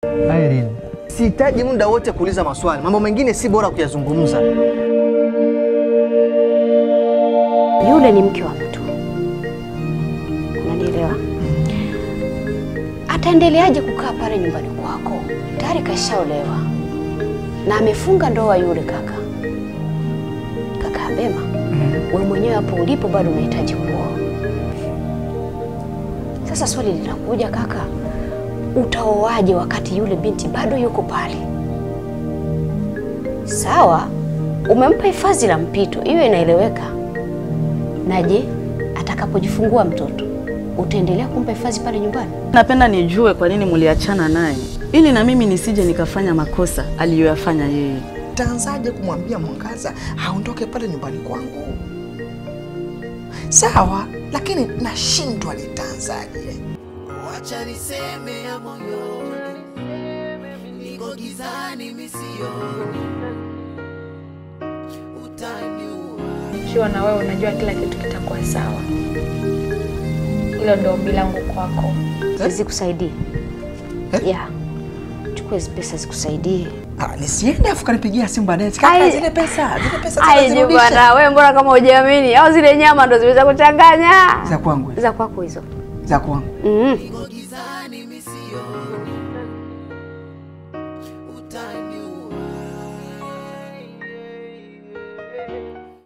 Irene, sihitaji muda wote kuuliza maswali. Mambo mengine si bora kuyazungumza. Yule ni mke wa mtu. Unanielewa? Ataendeleaje kukaa pale nyumbani kwako? Tayari kashaolewa. Na amefunga ndoa yule kaka. Kaka Abema. Wewe mwenyewe hapo ulipo bado unahitaji kuoa. Sasa swali linakuja kaka, utaoaje wakati yule binti bado yuko pale? Sawa, umempa hifadhi la mpito, hiyo inaeleweka. Na je, atakapojifungua mtoto, utaendelea kumpa hifadhi pale nyumbani? Napenda nijue kwa nini mliachana naye, ili na mimi nisije nikafanya makosa aliyoyafanya yeye. Taanzaje kumwambia Mwangaza aondoke pale nyumbani kwangu? Sawa, lakini nashindwa nitaanzaje. Wacha niseme ya moyoni, niko gizani misioni, utaniua. Kiwa na wewe unajua kila kitu kitakuwa sawa. Hilo ndio ombi langu kwako. Zikusaidie. Yeah. Chukua hizo pesa zikusaidie. Nisiende afu kanipigia simu baadaye. Kaka zile pesa Ai bwana, wewe mbona kama hujiamini? Au zile nyama ndo zimeweza kuchanganya? Za kwangu. Za kwako hizo. Za kwangu.